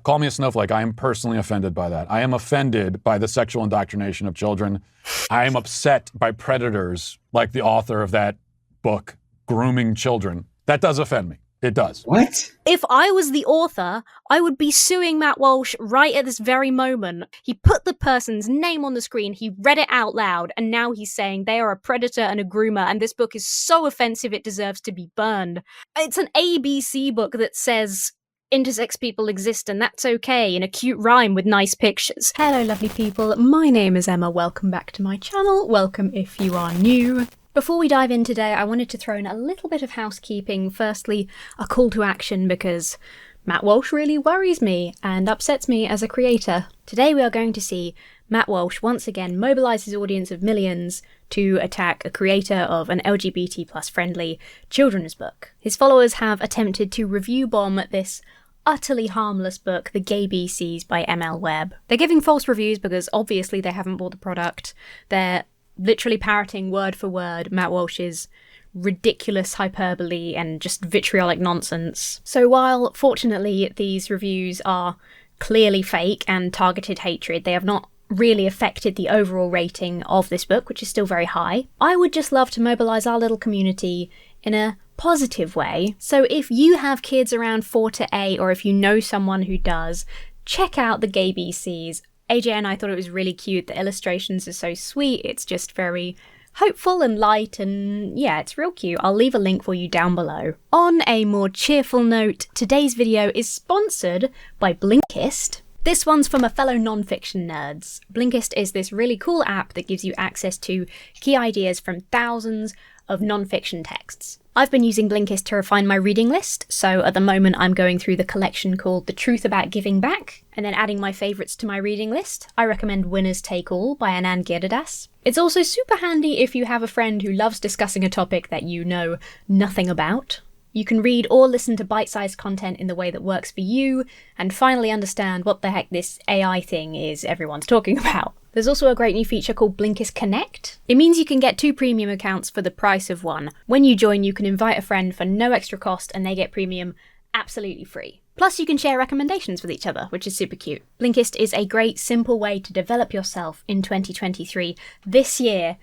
Call me a snowflake. I am personally offended by that. I am offended by the sexual indoctrination of children. I am upset by predators like the author of that book, grooming children. That does offend me. It does. What? If I was the author, I would be suing Matt Walsh right at this very moment. He put the person's name on the screen, he read it out loud, and now he's saying they are a predator and a groomer, and this book is so offensive it deserves to be burned. It's an ABC book that says intersex people exist and that's okay in a cute rhyme with nice pictures. Hello lovely people, my name is Emma, welcome back to my channel, welcome if you are new. Before we dive in today, I wanted to throw in a little bit of housekeeping. Firstly, a call to action because Matt Walsh really worries me and upsets me as a creator. Today we are going to see Matt Walsh once again mobilise his audience of millions to attack a creator of an LGBT plus friendly children's book. His followers have attempted to review bomb this utterly harmless book, The GayBC's by ML Webb. They're giving false reviews because obviously they haven't bought the product. They're literally parroting word for word Matt Walsh's ridiculous hyperbole and just vitriolic nonsense. So while, fortunately, these reviews are clearly fake and targeted hatred, they have not really affected the overall rating of this book, which is still very high. I would just love to mobilise our little community in a positive way. So if you have kids around 4 to 8, or if you know someone who does, check out the GayBC's. AJ and I thought it was really cute. The illustrations are so sweet. It's just very hopeful and light, and yeah, it's real cute. I'll leave a link for you down below. On a more cheerful note, today's video is sponsored by Blinkist. This one's from a fellow non-fiction nerds. Blinkist is this really cool app that gives you access to key ideas from thousands of non-fiction texts. I've been using Blinkist to refine my reading list, so at the moment I'm going through the collection called The Truth About Giving Back, and then adding my favourites to my reading list. I recommend Winners Take All by Anand Giridharadas. It's also super handy if you have a friend who loves discussing a topic that you know nothing about. You can read or listen to bite-sized content in the way that works for you, and finally understand what the heck this AI thing is everyone's talking about. There's also a great new feature called Blinkist Connect. It means you can get 2 premium accounts for the price of 1. When you join, you can invite a friend for no extra cost and they get premium absolutely free. Plus, you can share recommendations with each other, which is super cute. Blinkist is a great, simple way to develop yourself in 2023. This year,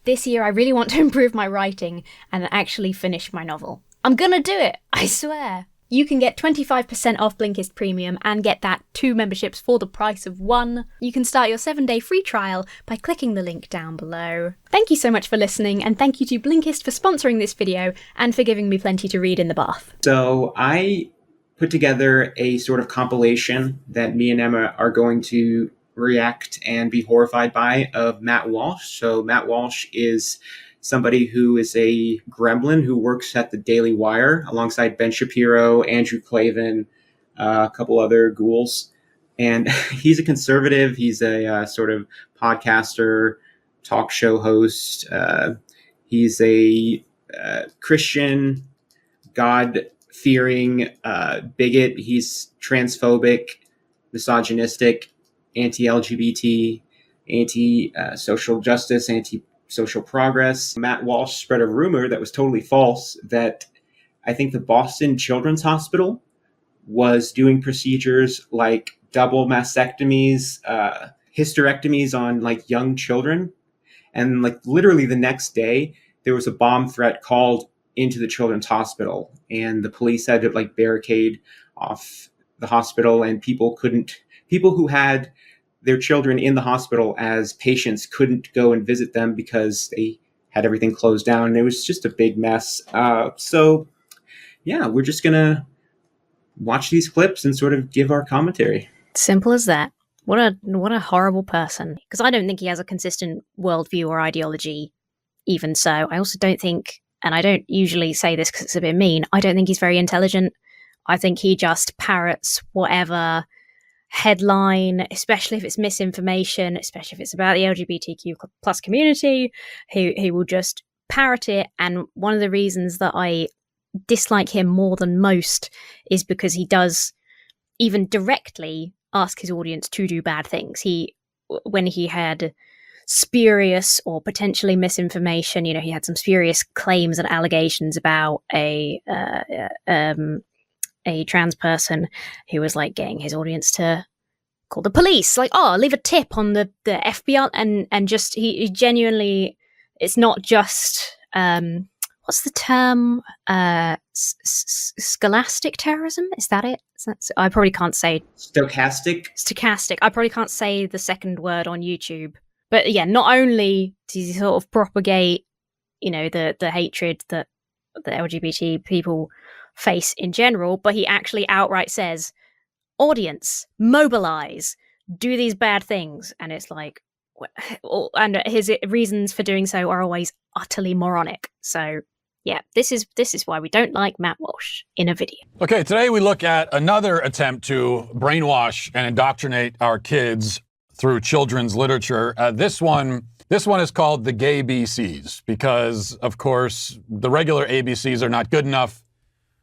I really want to improve my writing and actually finish my novel. I'm gonna do it, I swear. You can get 25% off Blinkist Premium and get that 2 memberships for the price of 1. You can start your 7-day free trial by clicking the link down below. Thank you so much for listening, and thank you to Blinkist for sponsoring this video and for giving me plenty to read in the bath. So I put together a sort of compilation that me and Emma are going to react and be horrified by of Matt Walsh. So Matt Walsh is somebody who is a gremlin who works at the Daily Wire alongside Ben Shapiro, Andrew Klavan, a couple other ghouls. And he's a conservative. He's a sort of podcaster, talk show host. He's a Christian, God-fearing bigot. He's transphobic, misogynistic, anti-LGBT, anti-social justice, anti-social progress. Matt Walsh spread a rumor that was totally false that I think the Boston Children's Hospital was doing procedures like double mastectomies, hysterectomies on like young children. And like literally the next day, there was a bomb threat called into the Children's Hospital, and the police had to like barricade off the hospital, and people who had their children in the hospital as patients couldn't go and visit them because they had everything closed down. And it was just a big mess. So yeah, we're just going to watch these clips and sort of give our commentary. Simple as that. What a horrible person. Because I don't think he has a consistent worldview or ideology, even so. I also don't think, and I don't usually say this because it's a bit mean, I don't think he's very intelligent. I think he just parrots whatever headline, especially if it's misinformation, especially if it's about the LGBTQ plus community, he will just parrot it. And one of the reasons that I dislike him more than most is because he does even directly ask his audience to do bad things. When he had spurious or potentially misinformation, he had some spurious claims and allegations about a a trans person who was like getting his audience to call the police, like, oh, leave a tip on the FBI, and just he genuinely, it's not just what's the term, scholastic terrorism, is that it? I probably can't say stochastic. I probably can't say the second word on YouTube, but yeah, not only does he sort of propagate, you know, the hatred that the LGBT people face in general, but he actually outright says, audience, mobilise, do these bad things. And it's like, and his reasons for doing so are always utterly moronic. So yeah, this is why we don't like Matt Walsh in a video. Okay, today we look at another attempt to brainwash and indoctrinate our kids through children's literature. This one is called the GayBC's because, of course, the regular ABCs are not good enough.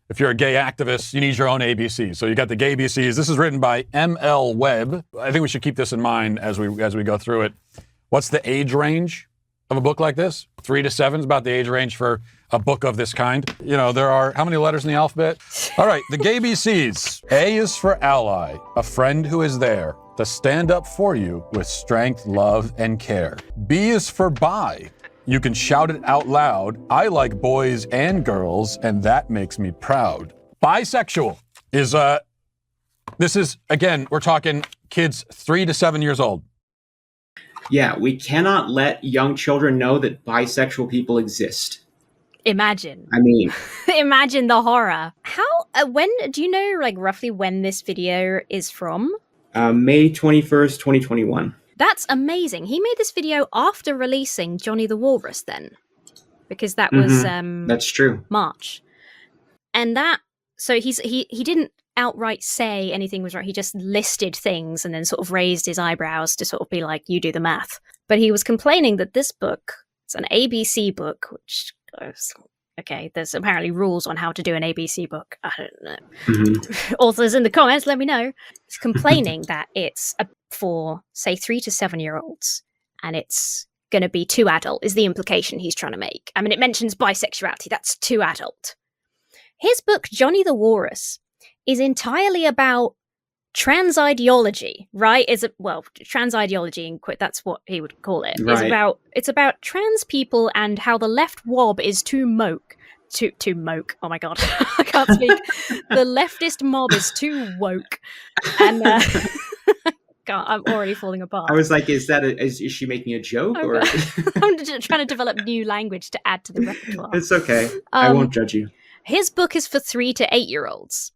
If you're a gay activist, you need your own ABC. So you got the GayBC's. This is written by M.L. Webb. I think we should keep this in mind as we go through it. What's the age range of a book like this? 3 to 7 is about the age range for a book of this kind. You know, there are how many letters in the alphabet? All right, the GayBC's. A is for ally, a friend who is there to stand up for you with strength, love, and care. B is for bi. You can shout it out loud. I like boys and girls, and that makes me proud. Bisexual is this is, again, we're talking kids 3 to 7 years old. Yeah, we cannot let young children know that bisexual people exist. Imagine. I mean, imagine the horror. How, when, do you know, like, roughly when this video is from? May 21st, 2021. That's amazing. He made this video after releasing Johnny the Walrus then. Because that was that's true. March. And that, so he didn't outright say anything was right. He just listed things and then sort of raised his eyebrows to sort of be like, you do the math. But he was complaining that this book, it's an ABC book, which goes, okay, there's apparently rules on how to do an ABC book. I don't know. Authors in the comments, let me know. It's complaining that it's for, say, 3 to 7 year olds, and it's going to be too adult, is the implication he's trying to make. I mean, it mentions bisexuality. That's too adult. His book, Johnny the Walrus, is entirely about trans ideology, right? Trans ideology, that's what he would call it. Right. It's about trans people and how the left wob is too moke. Too moke. Oh my god, I can't speak. The leftist mob is too woke, and God, I'm already falling apart. I was like, is she making a joke? Oh, or I'm trying to develop new language to add to the repertoire. It's okay. I won't judge you. His book is for 3 to 8 year olds.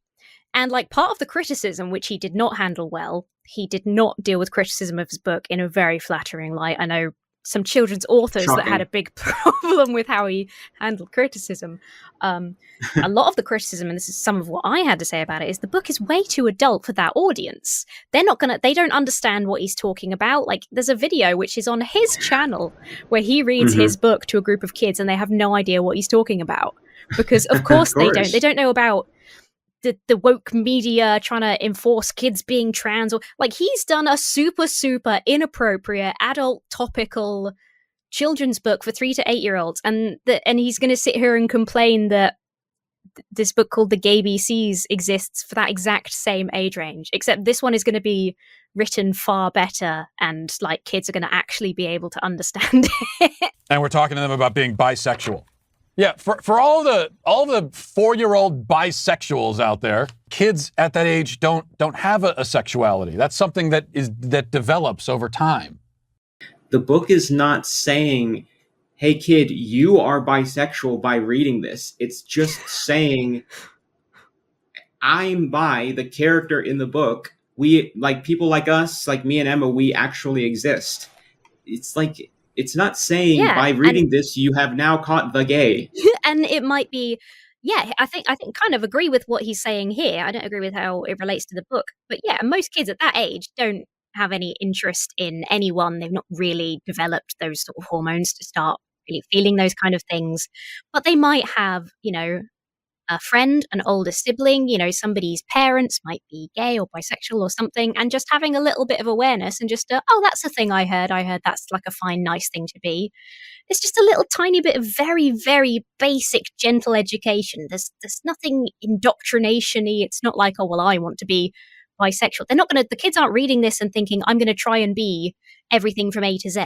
And like part of the criticism, which he did not handle well, he did not deal with criticism of his book in a very flattering light. I know some children's authors that had a big problem with how he handled criticism. A lot of the criticism, and this is some of what I had to say about it, is the book is way too adult for that audience. They don't understand what he's talking about. Like, there's a video which is on his channel where he reads his book to a group of kids and they have no idea what he's talking about. Because of course they don't know about the woke media trying to enforce kids being trans, or like he's done a super inappropriate adult topical children's book for 3 to 8 year olds, and he's going to sit here and complain that this book called the GayBC's exists for that exact same age range, except this one is going to be written far better and like kids are going to actually be able to understand it. And we're talking to them about being bisexual. Yeah, for all the 4-year-old bisexuals out there, kids at that age don't have a sexuality. That's something that develops over time. The book is not saying, "Hey kid, you are bisexual by reading this." It's just saying, "I'm bi, the character in the book. We, like people like us, like me and Emma, we actually exist." It's like, it's not saying by reading this, you have now caught the gay. And it might be, I think kind of agree with what he's saying here. I don't agree with how it relates to the book. But yeah, most kids at that age don't have any interest in anyone. They've not really developed those sort of hormones to start really feeling those kind of things. But they might have, a friend, an older sibling, somebody's parents might be gay or bisexual or something, and just having a little bit of awareness and just, oh, that's a thing I heard that's like a fine, nice thing to be. It's just a little tiny bit of very, very basic, gentle education. There's nothing indoctrination-y. It's not like, oh, well, I want to be bisexual. The kids aren't reading this and thinking, I'm going to try and be everything from A to Z.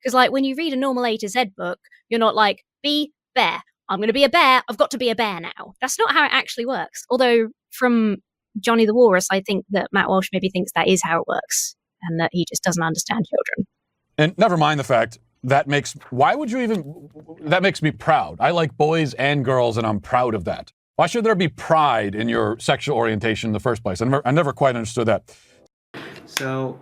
Because like when you read a normal A to Z book, you're not like, be bear. I'm going to be a bear. I've got to be a bear now. That's not how it actually works. Although from Johnny the Walrus, I think that Matt Walsh maybe thinks that is how it works and that he just doesn't understand children. And never mind the fact that makes me proud. I like boys and girls and I'm proud of that. Why should there be pride in your sexual orientation in the first place? I never quite understood that. So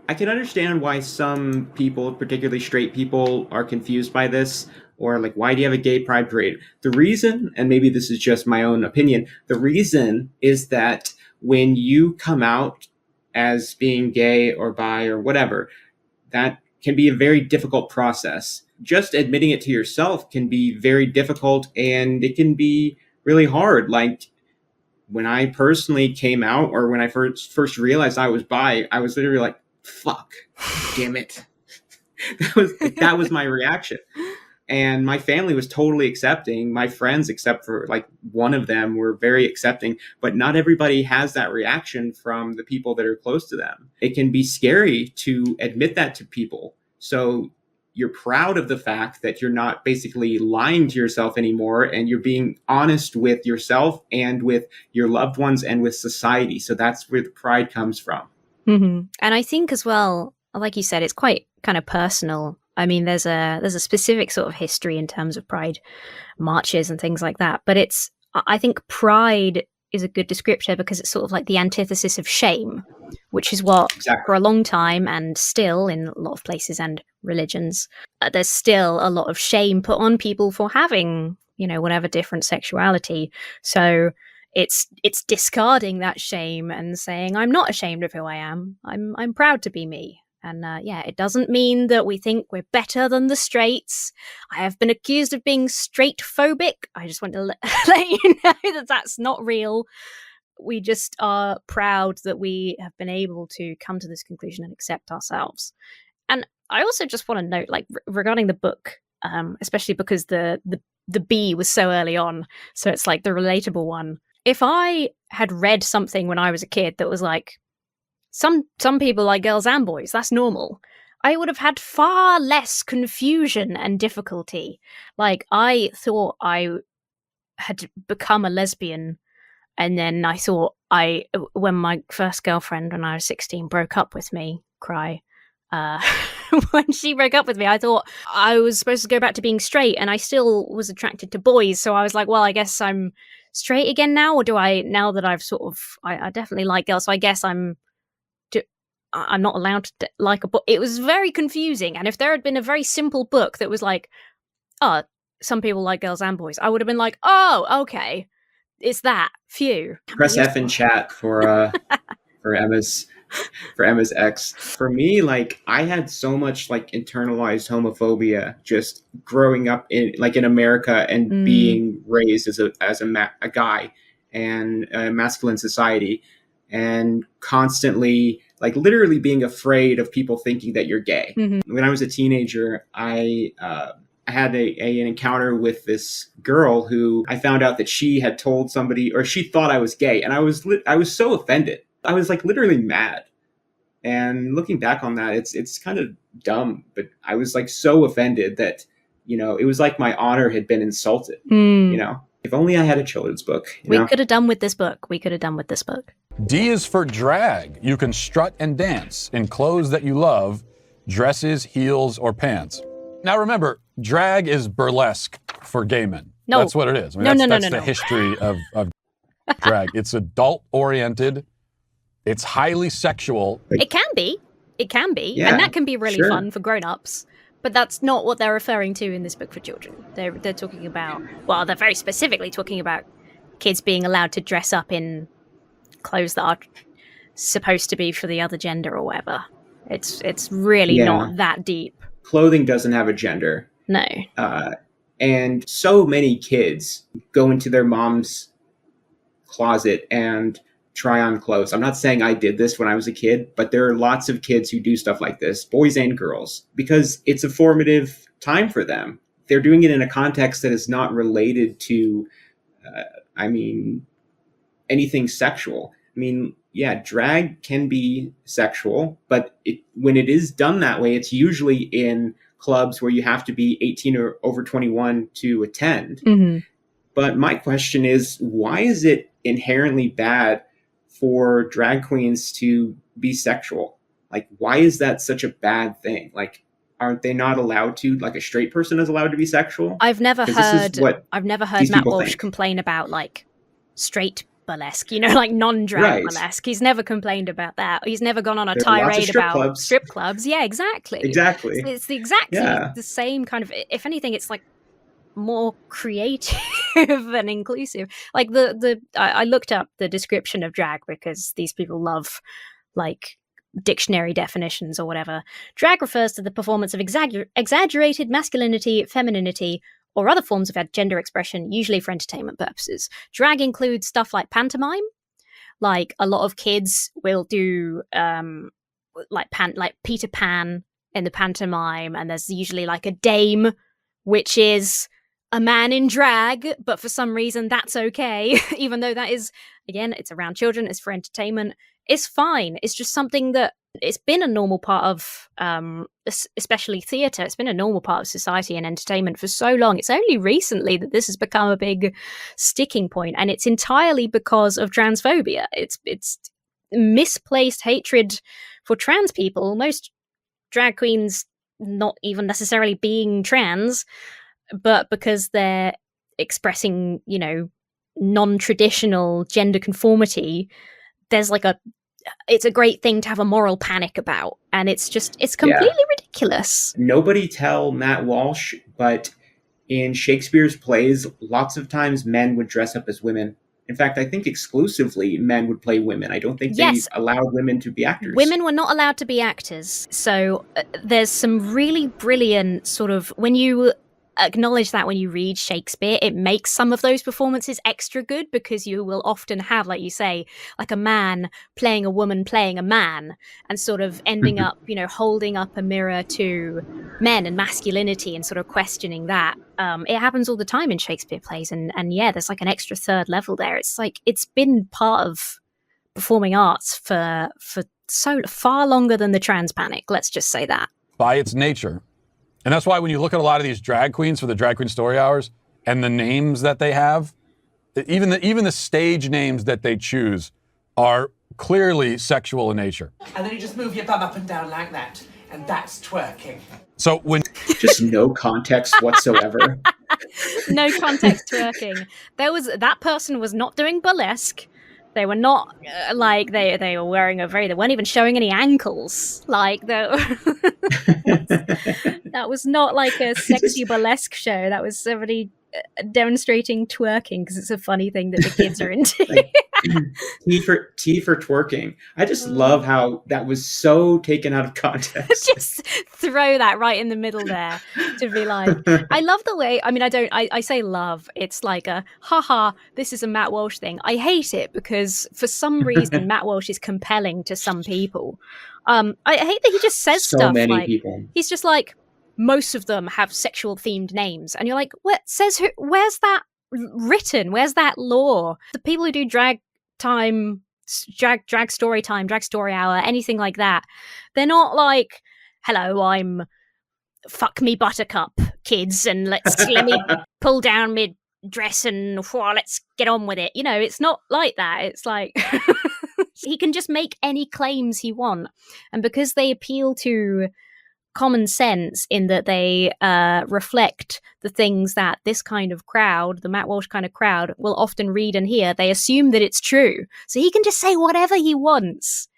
I can understand why some people, particularly straight people, are confused by this, or like, why do you have a gay pride parade? The reason, and maybe this is just my own opinion, the reason is that when you come out as being gay or bi or whatever, that can be a very difficult process. Just admitting it to yourself can be very difficult, and it can be really hard. Like when I personally came out, or when I first realized I was bi, I was literally like, fuck, damn it. that was my reaction. And my family was totally accepting. My friends, except for like one of them, were very accepting, but not everybody has that reaction from the people that are close to them. It can be scary to admit that to people. So you're proud of the fact that you're not basically lying to yourself anymore, and you're being honest with yourself and with your loved ones and with society. So that's where the pride comes from. Mm-hmm. And I think as well, like you said, it's quite kind of personal. I mean, there's a specific sort of history in terms of pride marches and things like that. But I think pride is a good descriptor because it's sort of like the antithesis of shame, which is what for a long time, and still in a lot of places and religions, there's still a lot of shame put on people for having, whatever different sexuality. So it's discarding that shame and saying, I'm not ashamed of who I am. I'm proud to be me. And it doesn't mean that we think we're better than the straights. I have been accused of being straight phobic. I just want to let you know that that's not real. We just are proud that we have been able to come to this conclusion and accept ourselves. And I also just want to note, like, regarding the book, especially because the B was so early on, so it's like the relatable one. If I had read something when I was a kid that was like, some people like girls and boys, that's normal, I would have had far less confusion and difficulty. Like, I thought I had become a lesbian, and then I thought when my first girlfriend when I was 16 broke up with me, when she broke up with me, I thought I was supposed to go back to being straight, and I still was attracted to boys. So I was like, well, I guess I'm straight again now, or do I, now that I've sort of, I definitely like girls, so I guess I'm not allowed to like a book. It was very confusing. And if there had been a very simple book that was like, oh, some people like girls and boys, I would have been like, oh, okay, it's that. Phew. Press F in chat for Emma's ex. For me, like, I had so much like internalized homophobia just growing up in America and being raised as a guy and a masculine society, and constantly, like, literally being afraid of people thinking that you're gay. Mm-hmm. When I was a teenager, I had an encounter with this girl who I found out that she had told somebody, or she thought I was gay, and I was so offended. I was like literally mad. And looking back on that, it's kind of dumb, but I was like so offended that, it was like my honor had been insulted. If only I had a children's book. We could have done with this book. D is for drag. You can strut and dance in clothes that you love, dresses, heels, or pants. Now remember, drag is burlesque for gay men. No. That's what it is. I mean, that's the history of drag. It's adult-oriented. It's highly sexual. It can be. Yeah, and that can be really fun for grown-ups. But that's not what they're referring to in this book for children. They're talking about, well, they're very specifically talking about kids being allowed to dress up in clothes that are supposed to be for the other gender or whatever. It's really not that deep. Clothing doesn't have a gender. No. And so many kids go into their mom's closet and try on clothes. I'm not saying I did this when I was a kid, but there are lots of kids who do stuff like this, boys and girls, because it's a formative time for them. They're doing it in a context that is not related to, anything sexual. Drag can be sexual, but when it is done that way, it's usually in clubs where you have to be 18 or over 21 to attend. Mm-hmm. But my question is, why is it inherently bad for drag queens to be sexual? Like, why is that such a bad thing? Like, aren't they not allowed to? Like, a straight person is allowed to be sexual? I've never heard Matt Walsh complain about like straight burlesque, like non-drag burlesque. He's never complained about that. He's never gone on a tirade about strip clubs. Yeah, exactly. It's the same kind of, if anything, it's like more creative and inclusive. Like I looked up the description of drag because these people love like dictionary definitions or whatever. Drag refers to the performance of exaggerated masculinity, femininity, or other forms of gender expression, usually for entertainment purposes. Drag includes stuff like pantomime. Like a lot of kids will do like Peter Pan in the pantomime, and there's usually like a dame, which is a man in drag, but for some reason that's okay, even though that is, again, it's around children, it's for entertainment. It's fine. It's just something that it's been a normal part of, especially theatre. It's been a normal part of society and entertainment for so long. It's only recently that this has become a big sticking point, and it's entirely because of transphobia. It's misplaced hatred for trans people. Most drag queens not even necessarily being trans, but because they're expressing, non-traditional gender conformity, there's like it's a great thing to have a moral panic about. And it's completely ridiculous. Nobody tell Matt Walsh, but in Shakespeare's plays, lots of times men would dress up as women. In fact, I think exclusively men would play women. I don't think they allowed women to be actors. Women were not allowed to be actors. So there's some really brilliant sort of, when you acknowledge that when you read Shakespeare, it makes some of those performances extra good, because you will often have, like you say, like a man playing a woman playing a man, and sort of ending up, holding up a mirror to men and masculinity and sort of questioning that. It happens all the time in Shakespeare plays, and yeah, there's like an extra third level there. It's like it's been part of performing arts for so far longer than the trans panic. Let's just say that. By its nature. And that's why when you look at a lot of these drag queens for the Drag Queen Story Hours and the names that they have, even the stage names that they choose are clearly sexual in nature. And then you just move your bum up and down like that, and that's twerking. So when just no context whatsoever. No context twerking. That person was not doing burlesque. They were not they were wearing they weren't even showing any ankles. Like that was not like a sexy burlesque show. That was somebody demonstrating twerking because it's a funny thing that the kids are into. T for twerking. I just love how that was so taken out of context. Just throw that right in the middle there to be like, I love the way, I say love, it's like a haha, this is a Matt Walsh thing. I hate it because for some reason Matt Walsh is compelling to some people. I hate that he just says so stuff many like people. He's just like, most of them have sexual themed names, and you're like, what says who? Where's that written? Where's that law? The people who do drag story time, drag story hour, anything like that, they're not like, hello, I'm fuck me buttercup kids, and let me pull down mid dress and let's get on with it. It's not like that. It's like he can just make any claims he wants, and because they appeal to common sense in that they reflect the things that this kind of crowd, the Matt Walsh kind of crowd, will often read and hear, they assume that it's true. So he can just say whatever he wants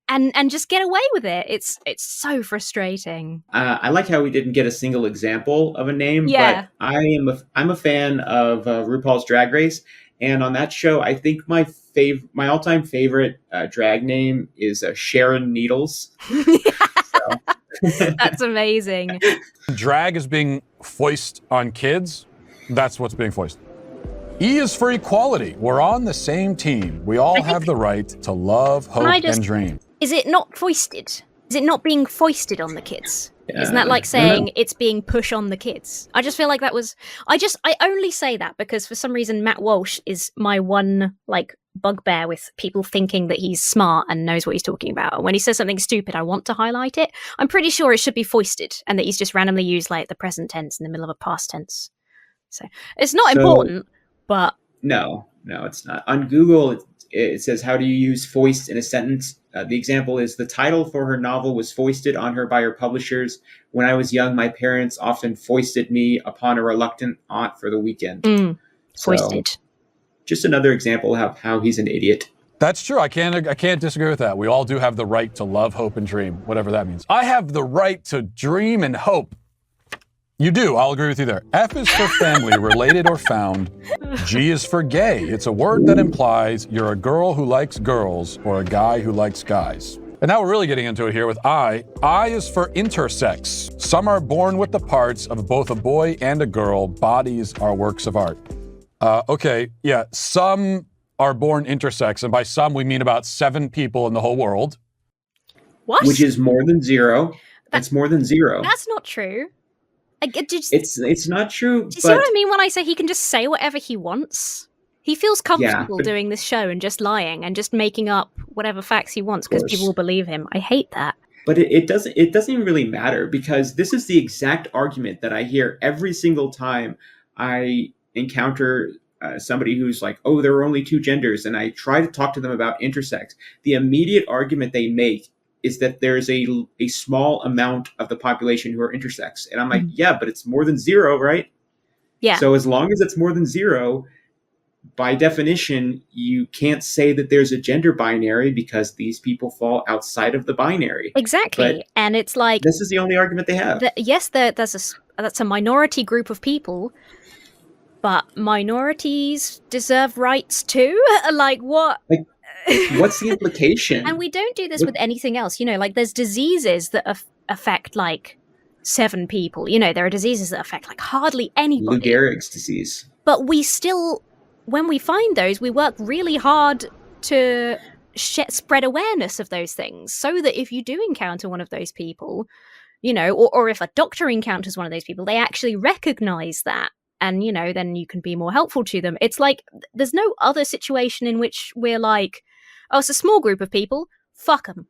and just get away with it. It's so frustrating. I like how we didn't get a single example of a name, but I'm a fan of RuPaul's Drag Race, and on that show, I think my all-time favorite drag name is Sharon Needles. That's amazing. Drag is being foisted on kids. That's what's being foisted. E is for equality. We're on the same team. We all have the right to love, hope, and dream. Is it not foisted? Is it not being foisted on the kids? Isn't that like saying it's being pushed on the kids? I just feel like that was... I only say that because for some reason Matt Walsh is my one, like, bugbear with people thinking that he's smart and knows what he's talking about. And when he says something stupid, I want to highlight it. I'm pretty sure it should be foisted and that he's just randomly used, like, the present tense in the middle of a past tense. So it's not important, but... No, it's not. On Google, it says, how do you use foist in a sentence? The example is, the title for her novel was foisted on her by her publishers. When I was young, my parents often foisted me upon a reluctant aunt for the weekend. Foisted. So, just another example of how he's an idiot. That's true. I can't disagree with that. We all do have the right to love, hope, and dream, whatever that means. I have the right to dream and hope. You do. I'll agree with you there. F is for family, related or found. G is for gay. It's a word that implies you're a girl who likes girls or a guy who likes guys. And now we're really getting into it here with I. I is for intersex. Some are born with the parts of both a boy and a girl. Bodies are works of art. Okay, yeah. Some are born intersex. And by some, we mean about 7 people in the whole world. What? Which is more than 0. That's more than 0. That's not true. It's not true. Do you see what I mean when I say he can just say whatever he wants? He feels comfortable doing this show and just lying and just making up whatever facts he wants because people will believe him. I hate that. But it doesn't even really matter, because this is the exact argument that I hear every single time I encounter somebody who's like, oh, there are only 2 genders, and I try to talk to them about intersex. The immediate argument they make is that there's a small amount of the population who are intersex. And I'm like, yeah, but it's more than 0, right? Yeah. So as long as it's more than 0, by definition, you can't say that there's a gender binary because these people fall outside of the binary. Exactly. But and it's like... this is the only argument they have. Yes, that's a minority group of people, but minorities deserve rights too? Like, what... What's the implication? And we don't do this with anything else. You know, like there's diseases that affect like 7 people. You know, there are diseases that affect like hardly anybody. Lou Gehrig's disease. But we still, when we find those, we work really hard to spread awareness of those things so that if you do encounter one of those people, you know, or if a doctor encounters one of those people, they actually recognize that. And, you know, then you can be more helpful to them. It's like, there's no other situation in which we're like, oh, it's a small group of people, fuck them.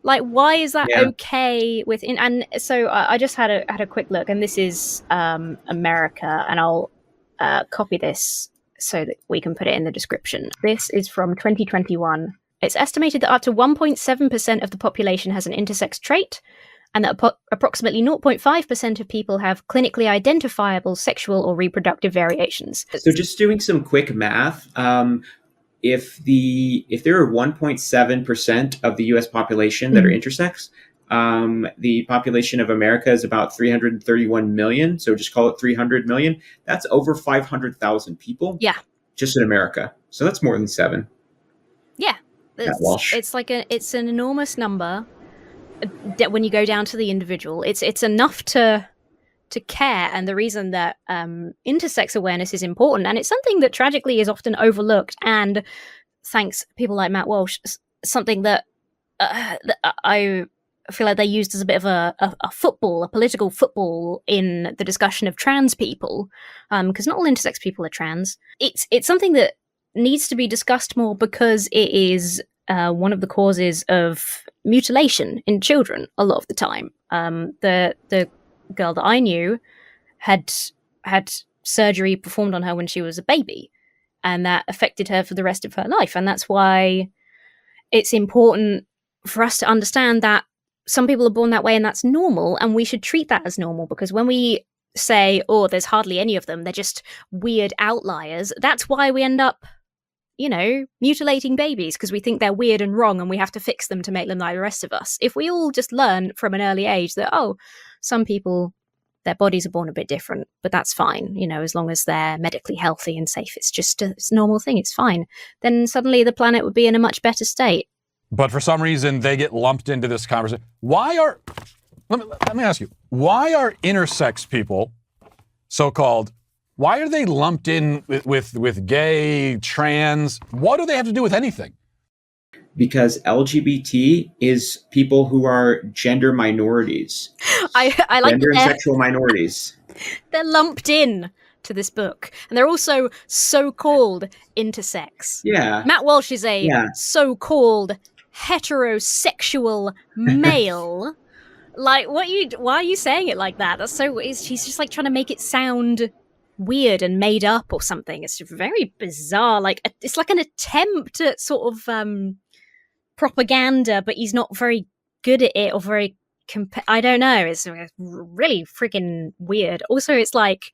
Like, why is that okay with... And so I just had a quick look, and this is America, and I'll copy this so that we can put it in the description. This is from 2021. It's estimated that up to 1.7% of the population has an intersex trait, and that approximately 0.5% of people have clinically identifiable sexual or reproductive variations. So just doing some quick math, if there are 1.7% of the U.S. population that are intersex, the population of America is about 331 million. So just call it 300 million. That's over 500,000 people. Yeah. Just in America. So that's more than 7. Yeah. It's like it's an enormous number. When you go down to the individual, it's enough to care. And the reason that intersex awareness is important, and it's something that tragically is often overlooked, and thanks people like Matt Walsh, something that I feel like they used as a bit of a political football in the discussion of trans people, because not all intersex people are trans. It's something that needs to be discussed more because it is one of the causes of mutilation in children a lot of the time. The girl that I knew had surgery performed on her when she was a baby, and that affected her for the rest of her life. And that's why it's important for us to understand that some people are born that way and that's normal, and we should treat that as normal, because when we say, oh, there's hardly any of them, they're just weird outliers, that's why we end up, you know, mutilating babies, because we think they're weird and wrong and we have to fix them to make them like the rest of us. If we all just learn from an early age that, oh, some people, their bodies are born a bit different, but that's fine, you know, as long as they're medically healthy and safe, it's just a normal thing, it's fine, then suddenly the planet would be in a much better state. But for some reason, they get lumped into this conversation. Why are let me ask you, why are intersex people, so-called, why are they lumped in with gay, trans? What do they have to do with anything? Because LGBT is people who are gender minorities. I like gender and that sexual minorities. they're lumped in to this book, and they're also so-called intersex. Yeah. Matt Walsh is a so-called heterosexual male. Like, why are you saying it like that? That's so. She's just like trying to make it sound weird and made up or something. It's very bizarre. Like, it's like an attempt at sort of propaganda, but he's not very good at it or very. I don't know. It's really freaking weird. Also, it's like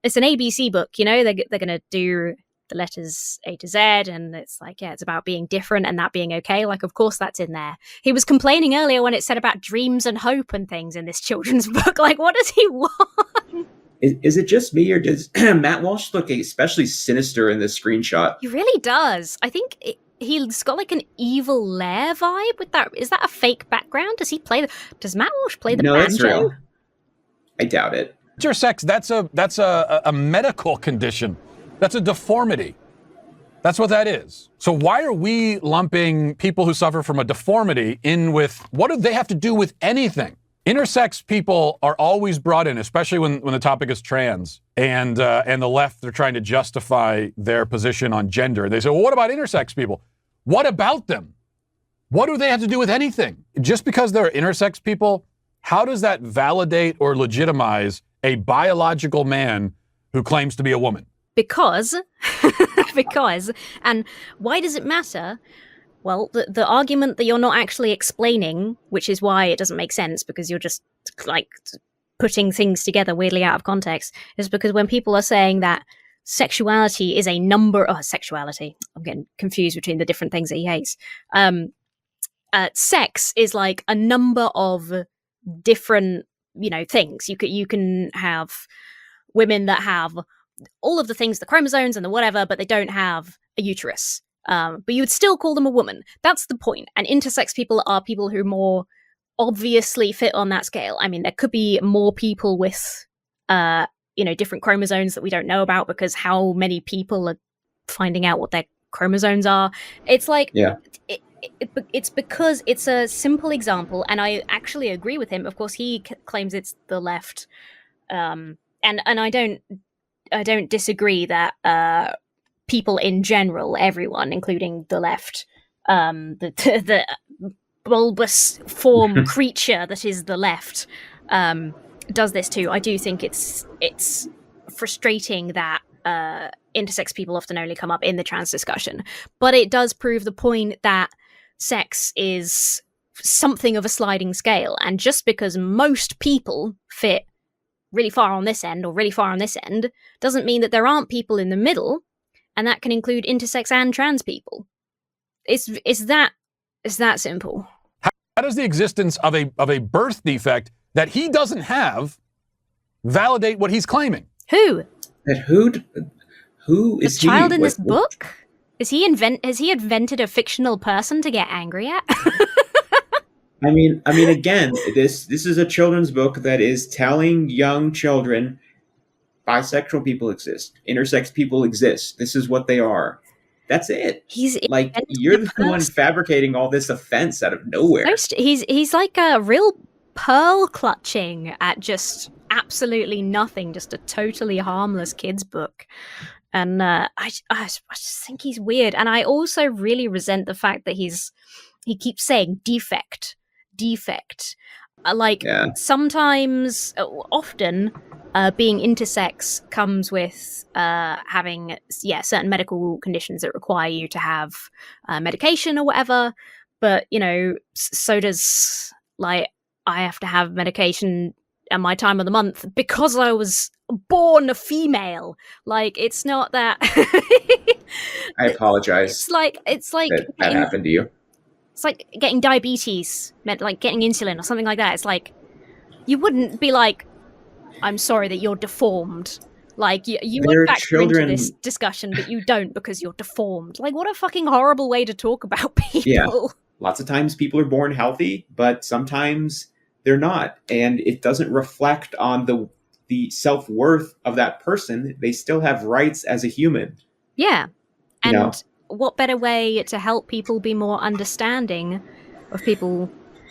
it's an ABC book. You know, they're gonna do the letters A to Z, and it's like, yeah, it's about being different and that being okay. Like, of course that's in there. He was complaining earlier when it said about dreams and hope and things in this children's book. Like, what does he want? Is it just me, or does Matt Walsh look especially sinister in this screenshot? He really does. I think he's got like an evil Lair vibe with that. Is that a fake background? Does Matt Walsh play the No, banjo? that's real. I doubt it. Intersex, that's a medical condition. That's a deformity. That's what that is. So why are we lumping people who suffer from a deformity in with, what do they have to do with anything? Intersex people are always brought in, especially when the topic is trans, and the left, they're trying to justify their position on gender. They say, well, what about intersex people? What about them? What do they have to do with anything? Just because they're intersex people, how does that validate or legitimize a biological man who claims to be a woman? Because, and why does it matter? Well, the argument that you're not actually explaining, which is why it doesn't make sense, because you're just like putting things together weirdly out of context, is because when people are saying that sexuality is a number of sexuality, I'm getting confused between the different things that he hates. Sex is like a number of different, things. You can have women that have all of the things, the chromosomes and the whatever, but they don't have a uterus. But you would still call them a woman. That's the point. And intersex people are people who more obviously fit on that scale. I mean, there could be more people with, different chromosomes that we don't know about, because how many people are finding out what their chromosomes are? It's like, it's because it's a simple example, and I actually agree with him. Of course, he claims it's the left, and I don't disagree that people in general, everyone, including the left, the bulbous form creature that is the left, does this too. I do think it's frustrating that intersex people often only come up in the trans discussion, but it does prove the point that sex is something of a sliding scale, and just because most people fit really far on this end or really far on this end doesn't mean that there aren't people in the middle, and that can include intersex and trans people. It's that simple. How does the existence of a birth defect that he doesn't have validate what he's claiming? Who? Who is the child he? in this book? Has he invented a fictional person to get angry at? I mean, again, this is a children's book that is telling young children bisexual people exist, intersex people exist. This is what they are. That's it. He's like, you're the one fabricating all this offense out of nowhere. He's like a real pearl clutching at just absolutely nothing, just a totally harmless kids book. And I just think he's weird. And I also really resent the fact that he keeps saying defect. Sometimes, often, being intersex comes with having certain medical conditions that require you to have medication or whatever. But so does I have to have medication at my time of the month because I was born a female. Like, it's not that. I apologize. It's like that happened to you. It's like getting diabetes, like getting insulin or something like that. It's like, you wouldn't be like, I'm sorry that you're deformed. Like, you would factor into this discussion, but you don't because you're deformed. Like, what a fucking horrible way to talk about people. Yeah. Lots of times people are born healthy, but sometimes they're not. And it doesn't reflect on the self-worth of that person. They still have rights as a human. Yeah. You know? And what better way to help people be more understanding of people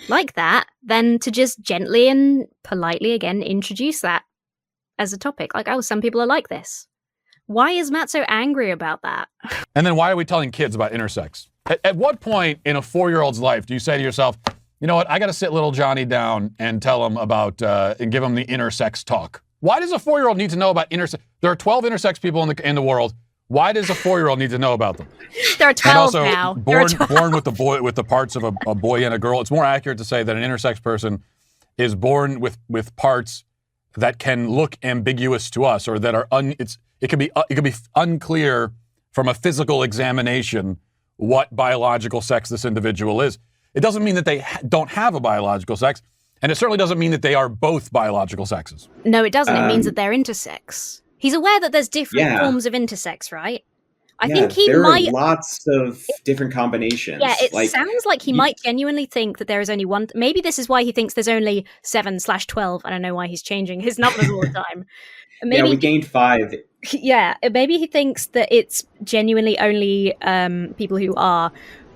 like that than to just gently and politely, again, introduce that as a topic. Like, oh, some people are like this. Why is Matt so angry about that? And then why are we telling kids about intersex? At what point in a 4-year-old's life do you say to yourself, you know what, I got to sit little Johnny down and tell him about, and give him the intersex talk? Why does a 4-year-old need to know about intersex? There are 12 intersex people in the world. Why does a 4-year-old need to know about them? There are 12 and also, now. Born with the parts of a boy and a girl. It's more accurate to say that an intersex person is born with parts that can look ambiguous to us, or that are it can be unclear from a physical examination what biological sex this individual is. It doesn't mean that they don't have a biological sex, and it certainly doesn't mean that they are both biological sexes. No, it doesn't. It means that they're intersex. He's aware that there's different forms of intersex, right? I think he there might. Are lots of different combinations. Yeah, it sounds like he might genuinely think that there is only one. Maybe this is why he thinks there's only 7/12. I don't know why he's changing his numbers all the time. Maybe, we gained 5. Yeah, maybe he thinks that it's genuinely only people who are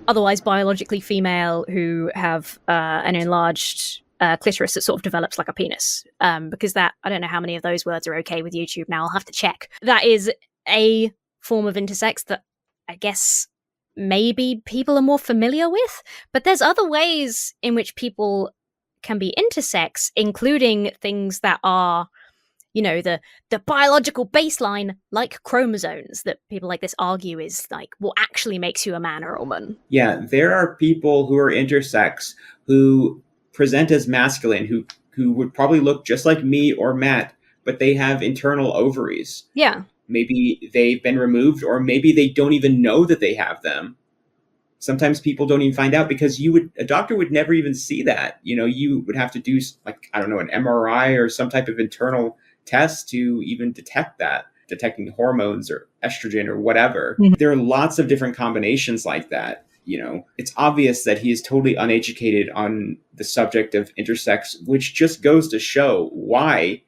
otherwise biologically female who have an enlarged clitoris that sort of develops like a penis. Because that, I don't know how many of those words are okay with YouTube now. I'll have to check. That is a form of intersex that I guess maybe people are more familiar with. But there's other ways in which people can be intersex, including things that are, you know, the biological baseline, like chromosomes, that people like this argue is like what actually makes you a man or a woman. Yeah, there are people who are intersex who present as masculine, who would probably look just like me or Matt, but they have internal ovaries. Yeah. Maybe they've been removed, or maybe they don't even know that they have them. Sometimes people don't even find out because a doctor would never even see that. You know, you would have to do, like, I don't know, an MRI or some type of internal test to even detect that, detecting hormones or estrogen or whatever. Mm-hmm. There are lots of different combinations like that. You know, it's obvious that he is totally uneducated on the subject of intersex, which just goes to show why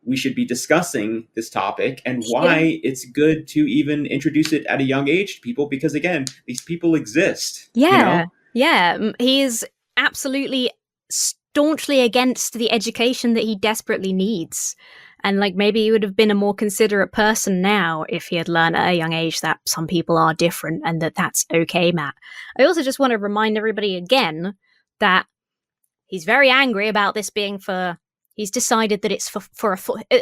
we should be discussing this topic and why it's good to even introduce it at a young age to people, because again, these people exist. Yeah. You know? Yeah. He is absolutely staunchly against the education that he desperately needs. And like, maybe he would have been a more considerate person now if he had learned at a young age that some people are different and that that's okay, Matt. I also just want to remind everybody again that he's very angry about this being for, he's decided that it's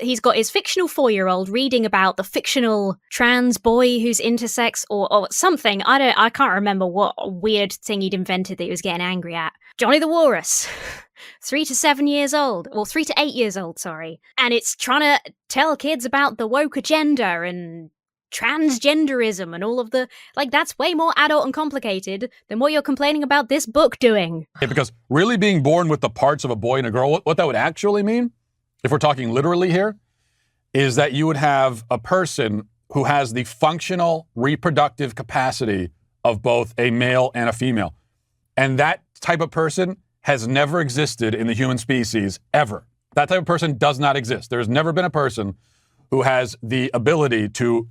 he's got his fictional 4-year-old reading about the fictional trans boy who's intersex or something. I can't remember what weird thing he'd invented that he was getting angry at. Johnny the Walrus. 3 to 7 years old, or 3 to 8 years old, sorry. And it's trying to tell kids about the woke agenda and transgenderism and all of the, like, that's way more adult and complicated than what you're complaining about this book doing. Yeah, because really being born with the parts of a boy and a girl, what that would actually mean, if we're talking literally here, is that you would have a person who has the functional reproductive capacity of both a male and a female. And that type of person has never existed in the human species, ever. That type of person does not exist. There's never been a person who has the ability to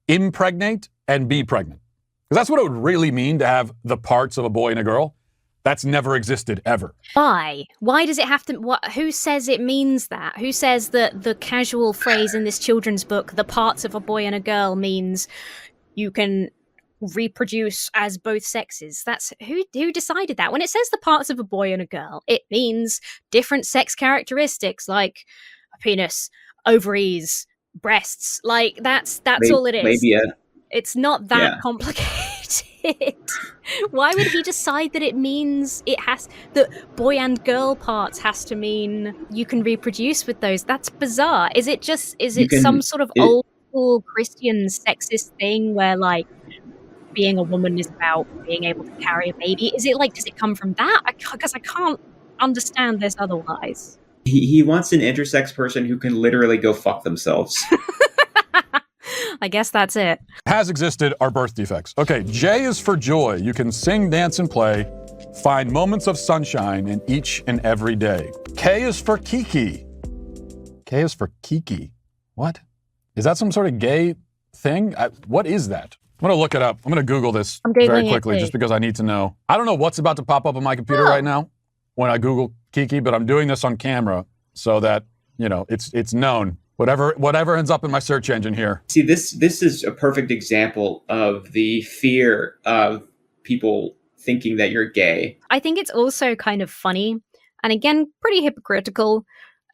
impregnate and be pregnant. Because that's what it would really mean to have the parts of a boy and a girl. That's never existed, ever. Why? Why does it have to... Who says it means that? Who says that the casual phrase in this children's book, the parts of a boy and a girl, means you can reproduce as both sexes? That's who decided that? When it says the parts of a boy and a girl, it means different sex characteristics like a penis, ovaries, breasts. Like that's all it is. It's not that complicated. Why would he decide that it means it has that boy and girl parts has to mean you can reproduce with those? That's bizarre. Is it some sort of old school Christian sexist thing where like being a woman is about being able to carry a baby? Is it like, does it come from that? Because I can't understand this otherwise. He wants an intersex person who can literally go fuck themselves. I guess that's it. Has existed are birth defects. Okay, J is for joy. You can sing, dance, and play. Find moments of sunshine in each and every day. K is for Kiki. K is for Kiki. What? Is that some sort of gay thing? What is that? I'm going to look it up. I'm going to Google this very quickly just because I need to know. I don't know what's about to pop up on my computer right now when I Google Kiki, but I'm doing this on camera so that, you know, it's known. Whatever ends up in my search engine here. See, this is a perfect example of the fear of people thinking that you're gay. I think it's also kind of funny, and again, pretty hypocritical,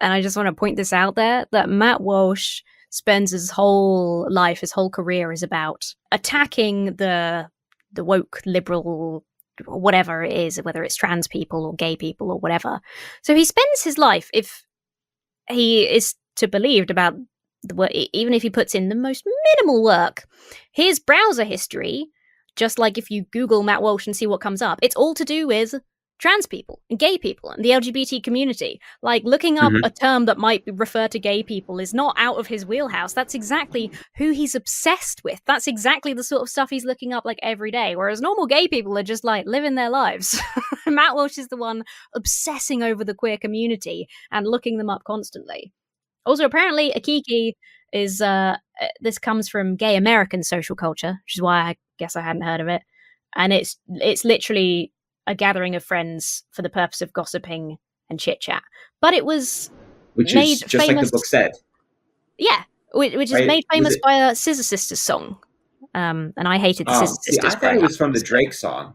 and I just want to point this out there, that Matt Walsh spends his whole life, his whole career is about attacking the woke, liberal, whatever it is, whether it's trans people or gay people or whatever. So he spends his life, if he is to believed about the work, even if he puts in the most minimal work, his browser history, just like if you Google Matt Walsh and see what comes up, it's all to do with trans people and gay people and the LGBT community. Like, looking up a term that might refer to gay people is not out of his wheelhouse. That's exactly who he's obsessed with. That's exactly the sort of stuff he's looking up like every day. Whereas normal gay people are just like living their lives. Matt Walsh is the one obsessing over the queer community and looking them up constantly. Also, apparently, a kiki is, this comes from gay American social culture, which is why I guess I hadn't heard of it. And it's literally a gathering of friends for the purpose of gossiping and chit-chat. But it was which made is just famous, like the book said. Yeah, which is made famous by a Scissor Sisters song. And I hated the Scissor Sisters. I thought it was from the Drake song.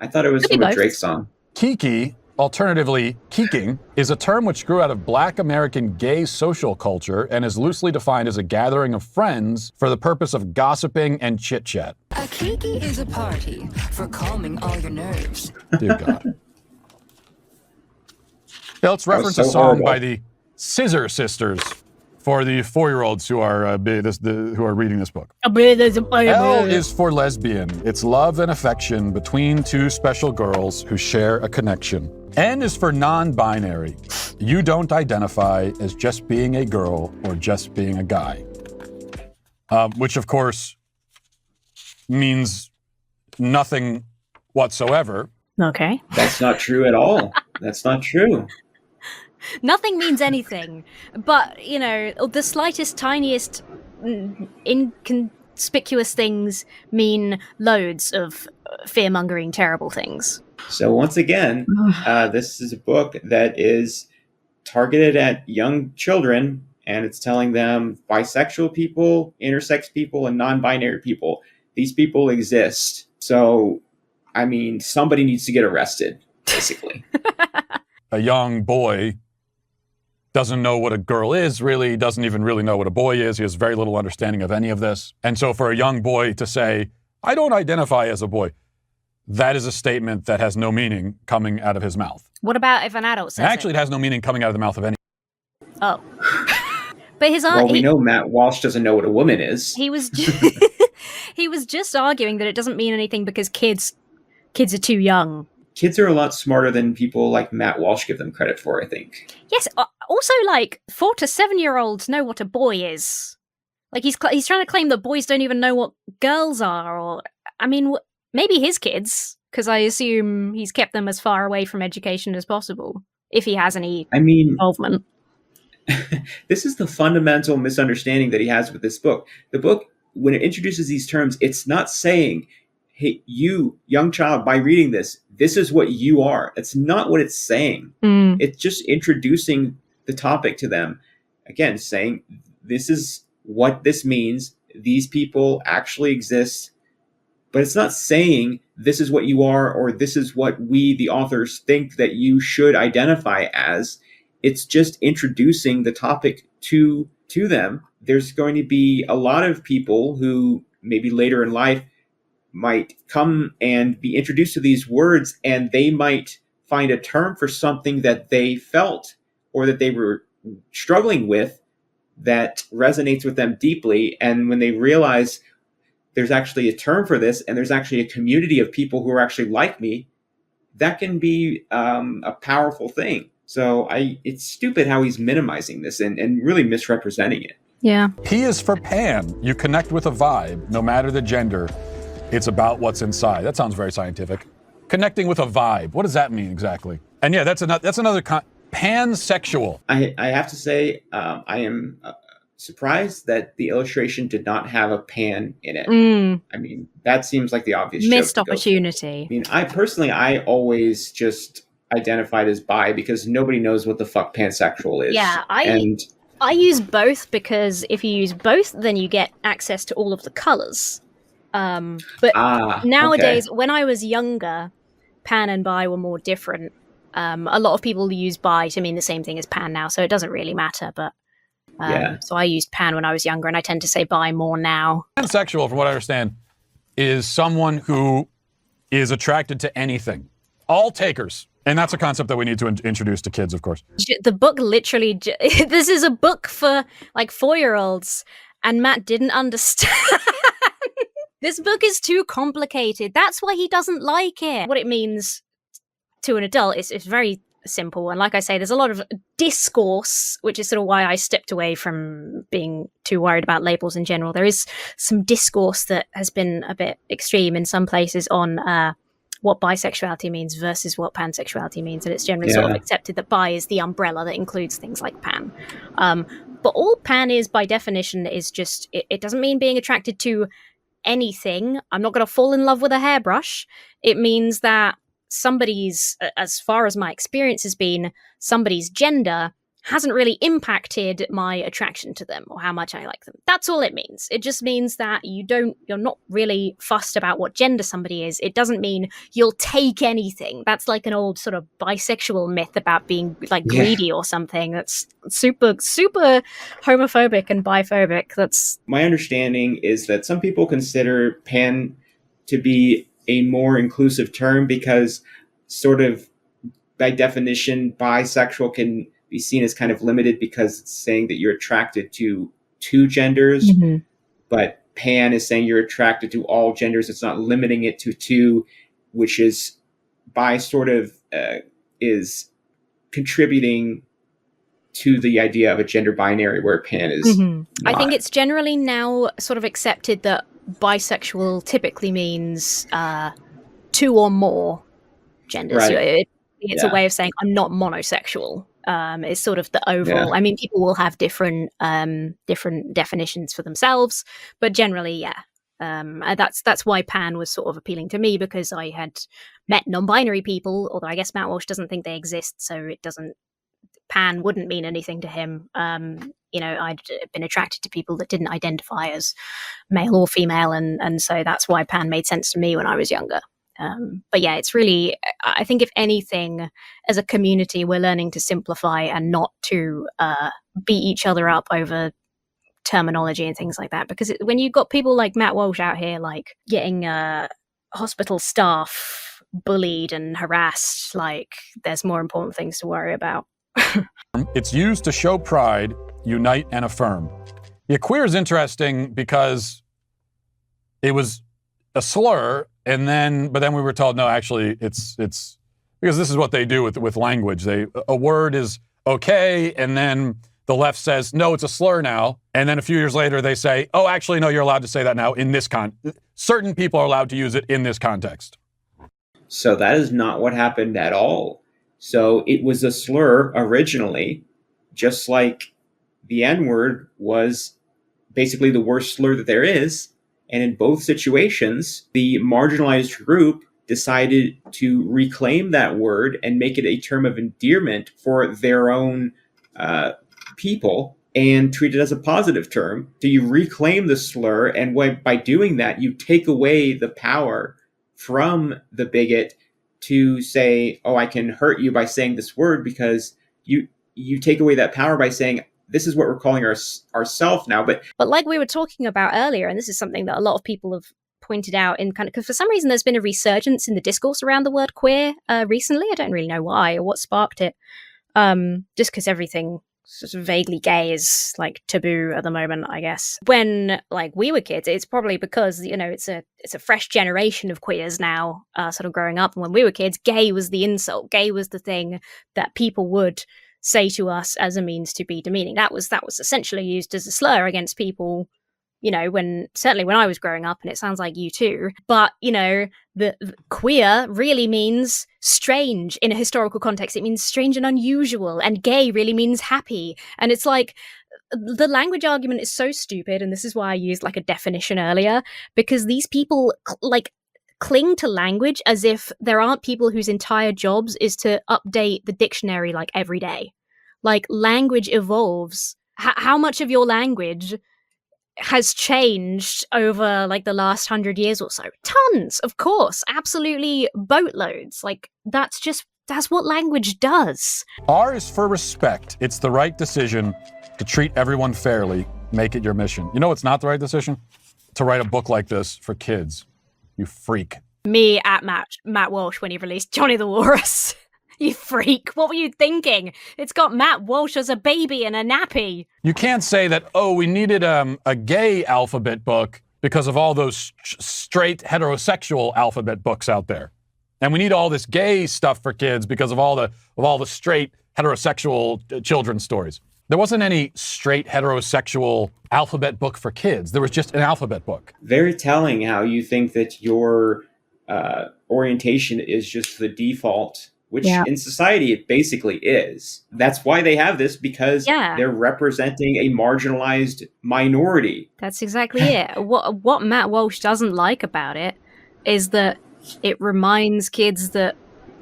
I thought it was from a Drake song. Kiki, alternatively keeking, is a term which grew out of Black American gay social culture and is loosely defined as a gathering of friends for the purpose of gossiping and chit-chat. A kiki is a party for calming all your nerves. Dear God. Yeah, let's reference a song by the Scissor Sisters for the 4-year-olds who are who are reading this book. L is for lesbian. It's love and affection between two special girls who share a connection. N is for non-binary. You don't identify as just being a girl or just being a guy. Which, of course, means nothing whatsoever. Okay. That's not true at all. That's not true. Nothing means anything. But, you know, the slightest, tiniest, inconspicuous things mean loads of fear-mongering, terrible things. So once again, this is a book that is targeted at young children, and it's telling them bisexual people, intersex people, and non-binary people, these people exist. So, I mean, somebody needs to get arrested, basically. A young boy doesn't know what a girl is, really, doesn't even really know what a boy is. He has very little understanding of any of this. And so for a young boy to say, I don't identify as a boy, that is a statement that has no meaning coming out of his mouth. What about if an adult says Actually, it has no meaning coming out of the mouth of any. Oh. But his well, we know Matt Walsh doesn't know what a woman is. He was he was just arguing that it doesn't mean anything because kids are too young. Kids are a lot smarter than people like Matt Walsh give them credit for, I think. Yes, also, like, 4 to 7-year-olds know what a boy is. Like, he's trying to claim that boys don't even know what girls are, or, I mean, maybe his kids, because I assume he's kept them as far away from education as possible, if he has any involvement. This is the fundamental misunderstanding that he has with this book. The book, when it introduces these terms, it's not saying, hey, you, young child, by reading this, this is what you are. It's not what it's saying. It's just introducing the topic to them. Again, saying, this is what this means. These people actually exist. But it's not saying this is what you are, or this is what we, the authors, think that you should identify as. It's just introducing the topic to them. There's going to be a lot of people who maybe later in life might come and be introduced to these words, and they might find a term for something that they felt or that they were struggling with that resonates with them deeply. And when they realize there's actually a term for this, and there's actually a community of people who are actually like me, that can be a powerful thing. So it's stupid how he's minimizing this and really misrepresenting it. Yeah. P is for pan. You connect with a vibe, no matter the gender. It's about what's inside. That sounds very scientific. Connecting with a vibe. What does that mean exactly? And yeah, that's another pansexual. I have to say, I am surprised that the illustration did not have a pan in it. I mean, that seems like the obvious Missed joke to go for. opportunity. I mean, I always just identified as bi because nobody knows what the fuck pansexual is. Yeah, I use both because if you use both, then you get access to all of the colors. But nowadays, when I was younger, pan and bi were more different. A lot of people use bi to mean the same thing as pan now, so it doesn't really matter. But so I used pan when I was younger, and I tend to say bi more now. Pansexual, from what I understand, is someone who is attracted to anything. All takers. And that's a concept that we need to introduce to kids, of course. The book literally... this is a book for, like, 4-year-olds, and Matt didn't understand. This book is too complicated. That's why he doesn't like it. What it means to an adult is very simple. And like I say, there's a lot of discourse, which is sort of why I stepped away from being too worried about labels in general. There is some discourse that has been a bit extreme in some places on what bisexuality means versus what pansexuality means. And it's generally sort of accepted that bi is the umbrella that includes things like pan. But all pan is, by definition, is just, it doesn't mean being attracted to anything. I'm not going to fall in love with a hairbrush. It means that somebody's, as far as my experience has been, somebody's gender hasn't really impacted my attraction to them or how much I like them. That's all it means. It just means that you're not really fussed about what gender somebody is. It doesn't mean you'll take anything. That's like an old sort of bisexual myth about being like greedy or something. That's super, super homophobic and biphobic. That's my understanding is that some people consider pan to be a more inclusive term because sort of by definition, bisexual can be seen as kind of limited because it's saying that you're attracted to two genders, but pan is saying you're attracted to all genders. It's not limiting it to two, which is bi sort of is contributing to the idea of a gender binary where pan is not. I think it's generally now sort of accepted that bisexual typically means two or more genders. Right. It's a way of saying I'm not monosexual. Is sort of the overall. I mean, people will have different definitions for themselves, but generally, that's why pan was sort of appealing to me because I had met non-binary people. Although I guess Matt Walsh doesn't think they exist, so it doesn't. Pan wouldn't mean anything to him. I'd been attracted to people that didn't identify as male or female, and so that's why pan made sense to me when I was younger. But yeah, it's really, I think if anything, as a community, we're learning to simplify and not to beat each other up over terminology and things like that. Because when you've got people like Matt Walsh out here, like getting hospital staff bullied and harassed, like there's more important things to worry about. It's used to show pride, unite, and affirm. Yeah, queer is interesting because it was a slur, but then we were told, no, actually, it's because this is what they do with language. A word is okay, and then the left says, no, it's a slur now, and then a few years later they say, oh, actually, no, you're allowed to say that now in this certain people are allowed to use it in this context. So that is not what happened at all. So it was a slur originally, just like the N-word was basically the worst slur that there is. And in both situations, the marginalized group decided to reclaim that word and make it a term of endearment for their own people and treat it as a positive term. So you reclaim the slur, and by doing that, you take away the power from the bigot to say, oh, I can hurt you by saying this word, because you take away that power by saying, this is what we're calling ourself now. But like we were talking about earlier, and this is something that a lot of people have pointed out in kind of, because for some reason there's been a resurgence in the discourse around the word queer recently. I don't really know why or what sparked it. Just because everything sort of vaguely gay is like taboo at the moment, I guess. When like we were kids, it's probably because, it's a fresh generation of queers now sort of growing up. And when we were kids, gay was the insult. Gay was the thing that people would say to us as a means to be demeaning. That was essentially used as a slur against people certainly when I was growing up, and it sounds like you too. But, the queer really means strange in a historical context. It means strange and unusual, and gay really means happy. And it's like, the language argument is so stupid, and this is why I used like a definition earlier, because these people cling to language as if there aren't people whose entire jobs is to update the dictionary like every day. Like, language evolves. How much of your language has changed over like the last 100 years or so? Tons, of course, absolutely boatloads. Like, that's what language does. R is for respect. It's the right decision to treat everyone fairly. Make it your mission. You know what's not the right decision? To write a book like this for kids. You freak. Me at Matt Walsh when he released Johnny the Walrus. You freak. What were you thinking? It's got Matt Walsh as a baby in a nappy. You can't say that, we needed a gay alphabet book because of all those straight heterosexual alphabet books out there. And we need all this gay stuff for kids because of all the straight heterosexual children's stories. There wasn't any straight heterosexual alphabet book for kids. There was just an alphabet book. Very telling how you think that your orientation is just the default, which in society it basically is. That's why they have this, because they're representing a marginalized minority. That's exactly it. What Matt Walsh doesn't like about it is that it reminds kids that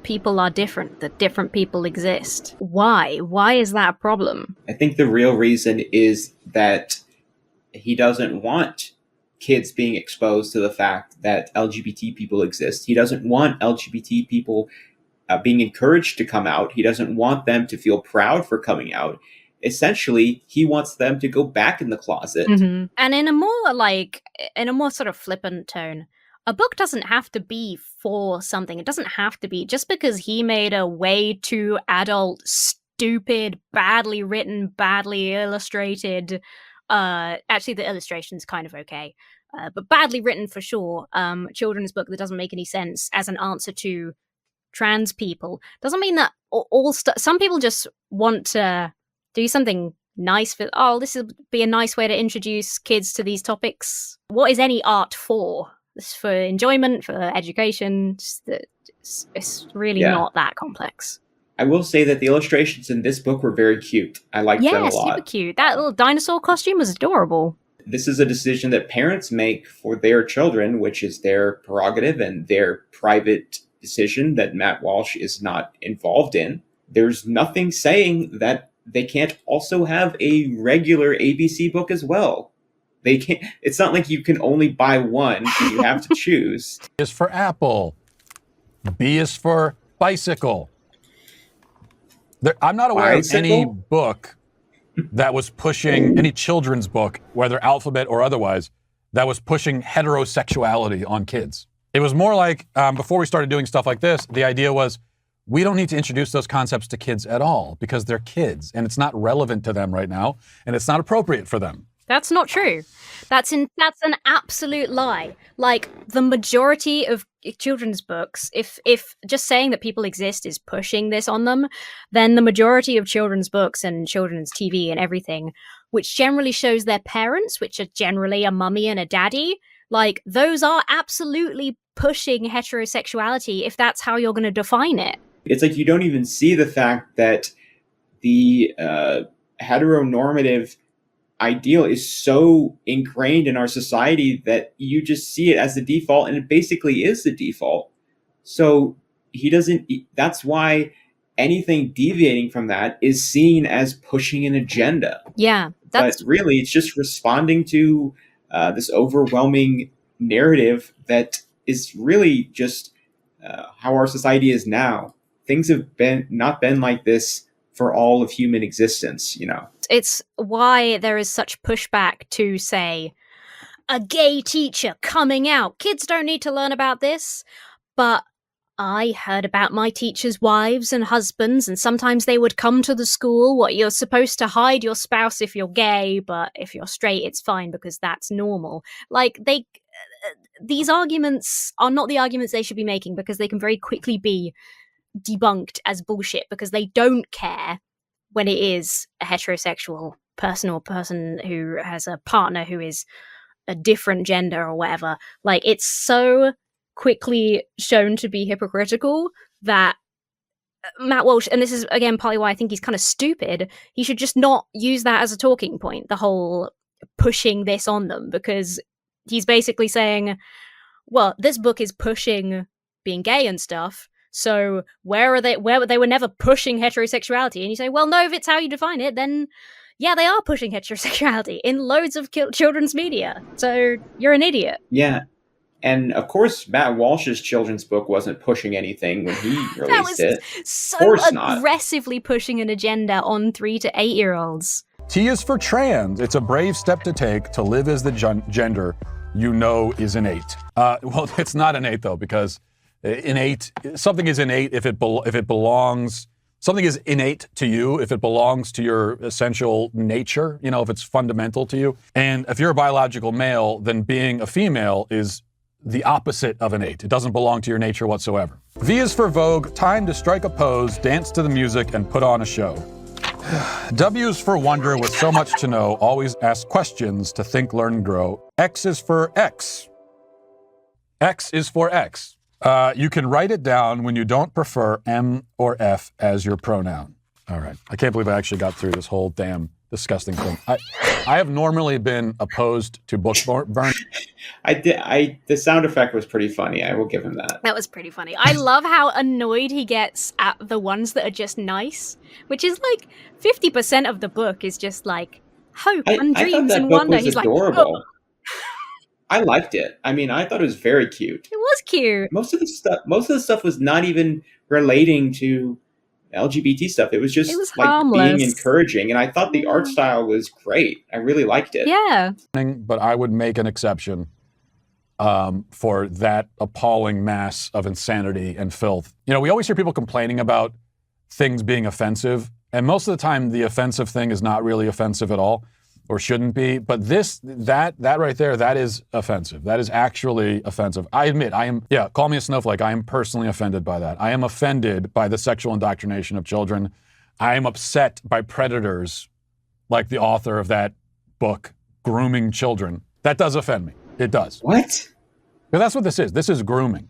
people are different, that different people exist. Why? Why is that a problem? I think the real reason is that he doesn't want kids being exposed to the fact that LGBT people exist. He doesn't want LGBT people being encouraged to come out. He doesn't want them to feel proud for coming out. Essentially, he wants them to go back in the closet. Mm-hmm. And in a more sort of flippant tone, a book doesn't have to be for something. It doesn't have to be just because he made a way too adult, stupid, badly written, badly illustrated. Actually, the illustration's kind of okay, but badly written for sure. Children's book that doesn't make any sense as an answer to trans people doesn't mean that some people just want to do something nice for, this would be a nice way to introduce kids to these topics. What is any art for? It's for enjoyment, for education. It's really not that complex. I will say that the illustrations in this book were very cute. I liked them a lot. Yeah, super cute. That little dinosaur costume was adorable. This is a decision that parents make for their children, which is their prerogative and their private decision that Matt Walsh is not involved in. There's nothing saying that they can't also have a regular ABC book as well. They can't. It's not like you can only buy one, so you have to choose. A is for apple. B is for bicycle. I'm not aware of any book that was pushing, any children's book, whether alphabet or otherwise, that was pushing heterosexuality on kids. It was more like, before we started doing stuff like this, the idea was, we don't need to introduce those concepts to kids at all because they're kids and it's not relevant to them right now and it's not appropriate for them. That's not true. That's an absolute lie. Like, the majority of children's books, if just saying that people exist is pushing this on them, then the majority of children's books and children's TV and everything, which generally shows their parents, which are generally a mummy and a daddy, like, those are absolutely pushing heterosexuality if that's how you're going to define it. It's like you don't even see the fact that the heteronormative ideal is so ingrained in our society that you just see it as the default, and it basically is the default. So that's why anything deviating from that is seen as pushing an agenda. Yeah. But really, it's just responding to this overwhelming narrative that is really just how our society is now. Things have not been like this for all of human existence, you know. It's why there is such pushback to, say, a gay teacher coming out. Kids don't need to learn about this, but I heard about my teachers' wives and husbands, and sometimes they would come to the school. What, you're supposed to hide your spouse if you're gay, but if you're straight, it's fine because that's normal. Like, these arguments are not the arguments they should be making, because they can very quickly be debunked as bullshit, because they don't care when it is a heterosexual person or person who has a partner who is a different gender or whatever. Like, it's so quickly shown to be hypocritical that Matt Walsh, and this is again partly why I think he's kind of stupid, he should just not use that as a talking point, the whole pushing this on them, because he's basically saying, well, this book is pushing being gay and stuff, so where they were never pushing heterosexuality. And you say, well, no, if it's how you define it, then yeah, they are pushing heterosexuality in loads of children's media, so you're an idiot. Yeah. And of course, Matt Walsh's children's book wasn't pushing anything when he released it. So aggressively pushing an agenda on 3 to 8 year olds. T is for trans. It's a brave step to take to live as the gender you know is innate. Well, it's not innate though, because something is innate if it belongs. Something is innate to you if it belongs to your essential nature. You know, if it's fundamental to you. And if you're a biological male, then being a female is the opposite of innate. It doesn't belong to your nature whatsoever. V is for Vogue. Time to strike a pose, dance to the music, and put on a show. W is for Wonder. With so much to know, always ask questions to think, learn, and grow. X is for X. X is for X. You can write it down when you don't prefer M or F as your pronoun. All right. I can't believe I actually got through this whole damn disgusting thing. I have normally been opposed to book burn. The sound effect was pretty funny. I will give him that. That was pretty funny. I love how annoyed he gets at the ones that are just nice, which is like 50% of the book is just like hope and dreams and wonder. He's adorable. Like, oh. I liked it. I mean, I thought it was very cute. It was cute. Most of the stuff was not even relating to LGBT stuff. It was just like harmless. Being encouraging, and I thought the art style was great. I really liked it. Yeah. But I would make an exception for that appalling mass of insanity and filth. You know, we always hear people complaining about things being offensive, and most of the time the offensive thing is not really offensive at all, or shouldn't be. But that right there, that is offensive. That is actually offensive. I admit, call me a snowflake. I am personally offended by that. I am offended by the sexual indoctrination of children. I am upset by predators like the author of that book, grooming children. That does offend me. It does. What? But that's what this is. This is grooming.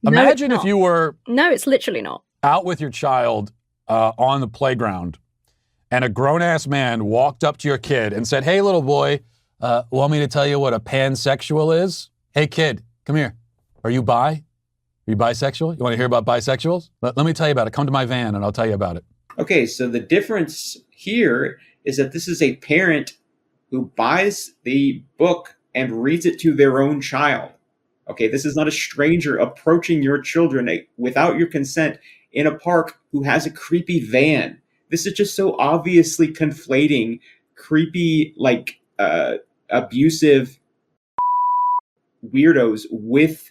Imagine if you were... No, it's literally not. ...out with your child on the playground, and a grown-ass man walked up to your kid and said, hey, little boy, want me to tell you what a pansexual is? Hey, kid, come here. Are you bi? Are you bisexual? You want to hear about bisexuals? Let me tell you about it. Come to my van and I'll tell you about it. Okay, so the difference here is that this is a parent who buys the book and reads it to their own child. Okay, this is not a stranger approaching your children without your consent in a park who has a creepy van. This is just so obviously conflating creepy, like, abusive weirdos with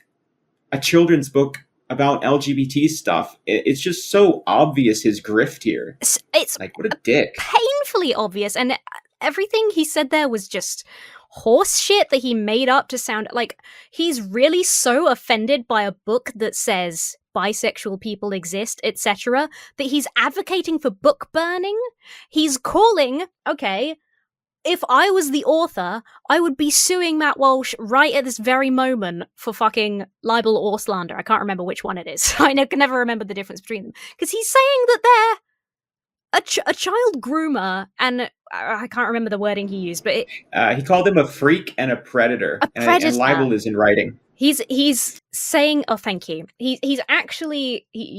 a children's book about LGBT stuff. It's just so obvious his grift here. It's like, what a dick. Painfully obvious, and everything he said there was just horse shit that he made up to sound like he's really so offended by a book that says bisexual people exist, etc., that he's advocating for book burning. He's calling, okay, if I was the author, I would be suing Matt Walsh right at this very moment for fucking libel or slander. I can't remember which one it is. I can never remember the difference between them. Because he's saying that they're a child groomer, and I can't remember the wording he used, but he called him a freak and a predator. And libel is in writing. He's saying, oh, thank you. He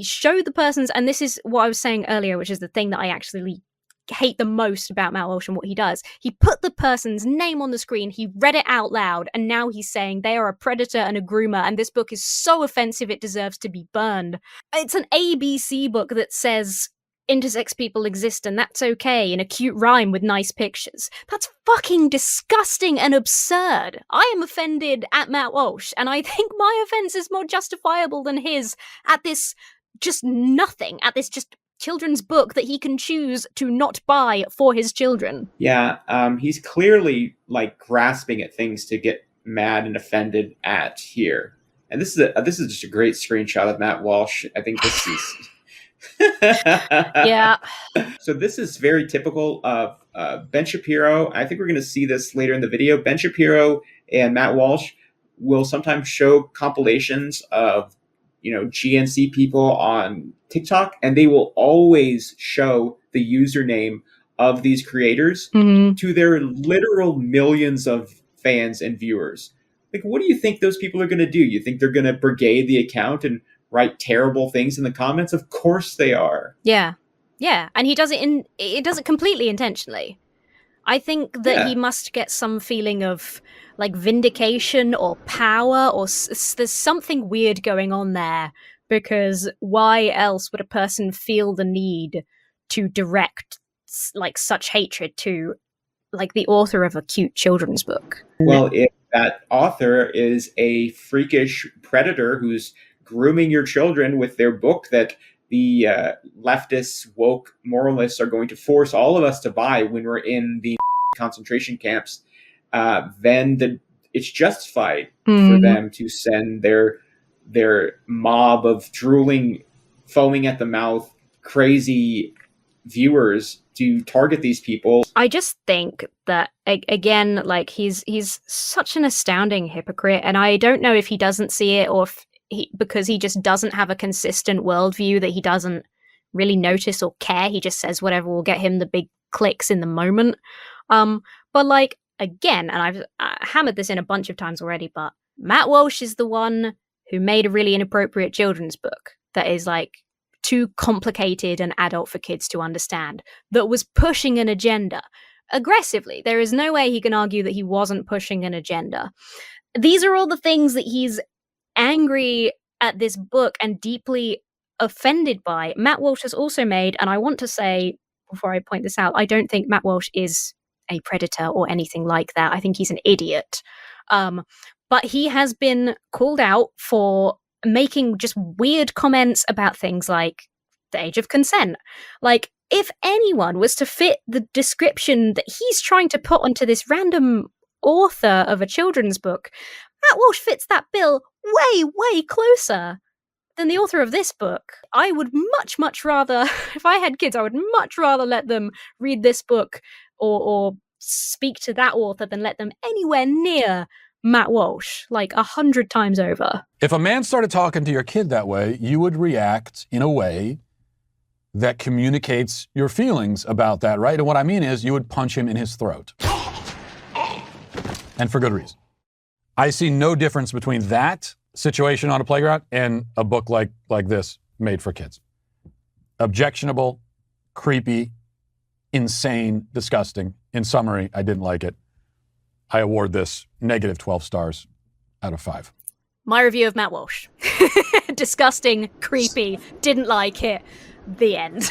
showed the person's, and this is what I was saying earlier, which is the thing that I actually hate the most about Matt Walsh and what he does. He put the person's name on the screen, he read it out loud, and now he's saying they are a predator and a groomer, and this book is so offensive it deserves to be burned. It's an ABC book that says intersex people exist and that's okay in a cute rhyme with nice pictures. That's fucking disgusting and absurd. I am offended at Matt Walsh, and I think my offense is more justifiable than his at this just nothing, at this just children's book that he can choose to not buy for his children. Yeah, he's clearly like grasping at things to get mad and offended at here. And this is just a great screenshot of Matt Walsh. I think this is yeah. So this is very typical of Ben Shapiro. I think we're going to see this later in the video. Ben Shapiro and Matt Walsh will sometimes show compilations of, GNC people on TikTok, and they will always show the username of these creators to their literal millions of fans and viewers. Like, what do you think those people are going to do? You think they're going to brigade the account and write terrible things in the comments? Of course they are. Yeah. Yeah. And he does it completely intentionally. I think that he must get some feeling of like vindication or power, or there's something weird going on there, because why else would a person feel the need to direct like such hatred to like the author of a cute children's book? Well, if that author is a freakish predator who's grooming your children with their book that the leftist woke moralists are going to force all of us to buy when we're in the concentration camps, then it's justified for them to send their mob of drooling, foaming at the mouth, crazy viewers to target these people. I just think that, again, like he's such an astounding hypocrite, and I don't know if he doesn't see it or if because he just doesn't have a consistent worldview, that he doesn't really notice or care. He just says whatever will get him the big clicks in the moment. But like, again, and I've hammered this in a bunch of times already, but Matt Walsh is the one who made a really inappropriate children's book that is like too complicated and adult for kids to understand, that was pushing an agenda aggressively. There is no way he can argue that he wasn't pushing an agenda. These are all the things that he's angry at this book and deeply offended by. Matt Walsh has also made, and I want to say before I point this out, I don't think Matt Walsh is a predator or anything like that. I think he's an idiot. But he has been called out for making just weird comments about things like the age of consent. Like, if anyone was to fit the description that he's trying to put onto this random author of a children's book, Matt Walsh fits that bill way, way closer than the author of this book. I would much, much rather, if I had kids, I would much rather let them read this book or speak to that author than let them anywhere near Matt Walsh, like 100 times over. If a man started talking to your kid that way, you would react in a way that communicates your feelings about that, right? And what I mean is you would punch him in his throat. And for good reason. I see no difference between that situation on a playground and a book like this made for kids. Objectionable, creepy, insane, disgusting. In summary, I didn't like it. I award this negative 12 stars out of 5. My review of Matt Walsh. Disgusting, creepy, didn't like it. The end.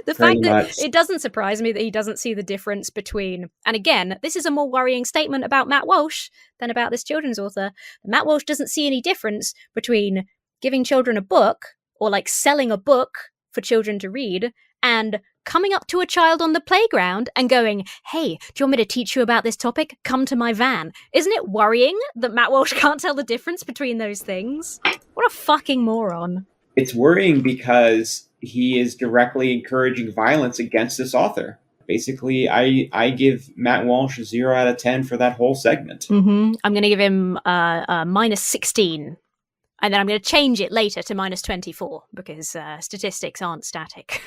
The fact that it doesn't surprise me that he doesn't see the difference between, and again, this is a more worrying statement about Matt Walsh than about this children's author. Matt Walsh doesn't see any difference between giving children a book or like selling a book for children to read and coming up to a child on the playground and going, hey, do you want me to teach you about this topic? Come to my van. Isn't it worrying that Matt Walsh can't tell the difference between those things? What a fucking moron. It's worrying because he is directly encouraging violence against this author. Basically, I give Matt Walsh a 0 out of 10 for that whole segment. I'm going to give him minus 16. And then I'm going to change it later to minus 24 because statistics aren't static.